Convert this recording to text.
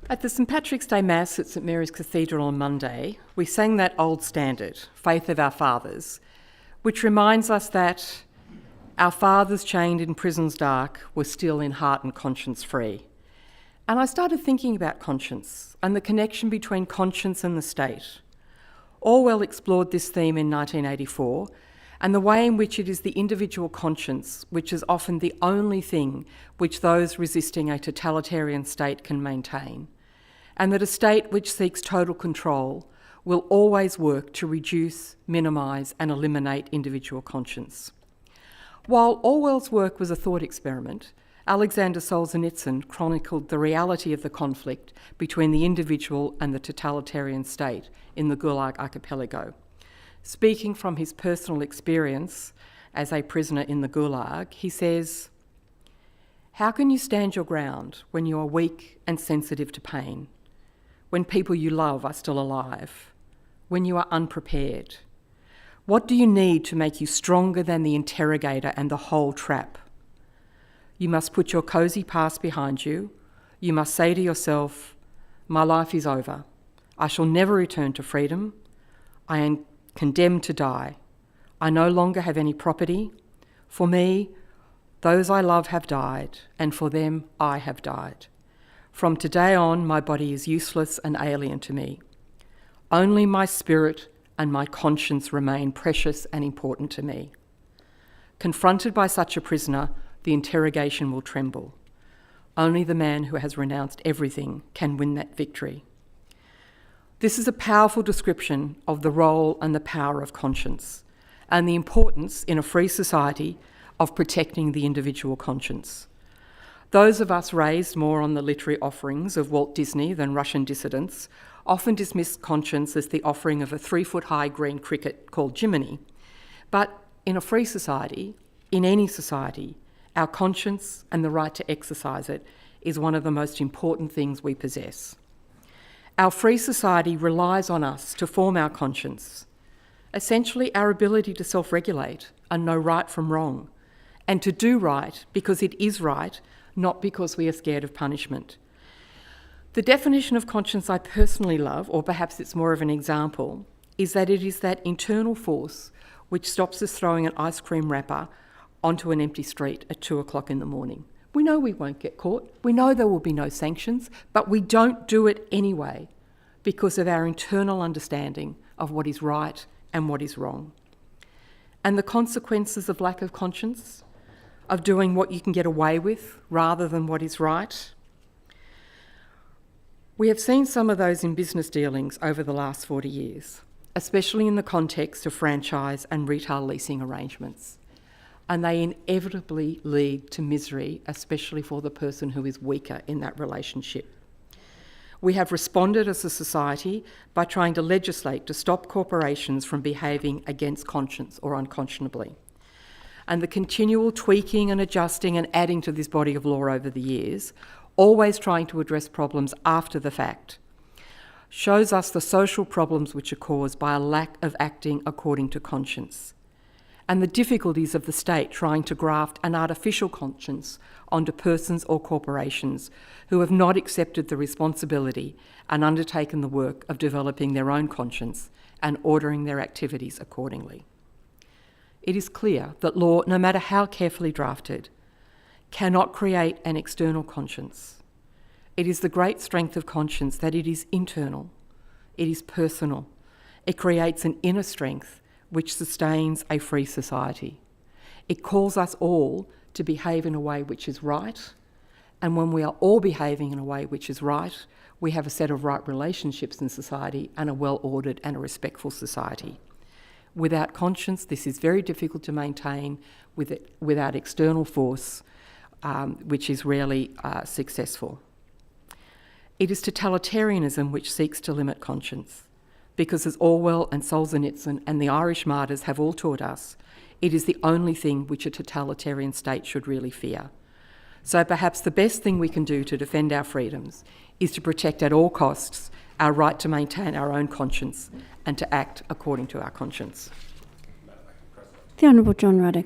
At the St Patrick's Day Mass at St Mary's Cathedral on Monday, we sang that old standard, Faith of Our Fathers, which reminds us that our fathers chained in prisons dark were still in heart and conscience free. And I started thinking about conscience and the connection between conscience and the state. Orwell explored this theme in 1984 and the way in which it is the individual conscience which is often the only thing which those resisting a totalitarian state can maintain, and that a state which seeks total control will always work to reduce, minimise and eliminate individual conscience. While Orwell's work was a thought experiment, Alexander Solzhenitsyn chronicled the reality of the conflict between the individual and the totalitarian state in the Gulag archipelago. Speaking from his personal experience as a prisoner in the Gulag, he says, "How can you stand your ground when you are weak and sensitive to pain? When people you love are still alive? When you are unprepared? What do you need to make you stronger than the interrogator and the whole trap? You must put your cosy past behind you. You must say to yourself, 'My life is over. I shall never return to freedom. I am condemned to die. I no longer have any property. For me, those I love have died, and for them I have died. From today on, my body is useless and alien to me. Only my spirit and my conscience remain precious and important to me.' Confronted by such a prisoner, the interrogation will tremble. Only the man who has renounced everything can win that victory." This is a powerful description of the role and the power of conscience and the importance in a free society of protecting the individual conscience. Those of us raised more on the literary offerings of Walt Disney than Russian dissidents often dismiss conscience as the offering of a 3-foot-high green cricket called Jiminy. But in a free society, in any society, our conscience and the right to exercise it is one of the most important things we possess. Our free society relies on us to form our conscience, essentially our ability to self-regulate and know right from wrong, and to do right because it is right, not because we are scared of punishment. The definition of conscience I personally love, or perhaps it's more of an example, is that it is that internal force which stops us throwing an ice cream wrapper onto an empty street at 2 o'clock in the morning. We know we won't get caught. We know there will be no sanctions, but we don't do it anyway because of our internal understanding of what is right and what is wrong. And the consequences of lack of conscience, of doing what you can get away with rather than what is right. We have seen some of those in business dealings over the last 40 years, especially in the context of franchise and retail leasing arrangements. And they inevitably lead to misery, especially for the person who is weaker in that relationship. We have responded as a society by trying to legislate to stop corporations from behaving against conscience or unconscionably. And the continual tweaking and adjusting and adding to this body of law over the years, always trying to address problems after the fact, shows us the social problems which are caused by a lack of acting according to conscience, and the difficulties of the state trying to graft an artificial conscience onto persons or corporations who have not accepted the responsibility and undertaken the work of developing their own conscience and ordering their activities accordingly. It is clear that law, no matter how carefully drafted, cannot create an external conscience. It is the great strength of conscience that it is internal, it is personal, it creates an inner strength which sustains a free society. It calls us all to behave in a way which is right, and when we are all behaving in a way which is right, we have a set of right relationships in society and a well-ordered and a respectful society. Without conscience, this is very difficult to maintain without external force, which is rarely successful. It is totalitarianism which seeks to limit conscience, because as Orwell and Solzhenitsyn and the Irish martyrs have all taught us, it is the only thing which a totalitarian state should really fear. So perhaps the best thing we can do to defend our freedoms is to protect at all costs our right to maintain our own conscience and to act according to our conscience. The Honourable John Ruddock.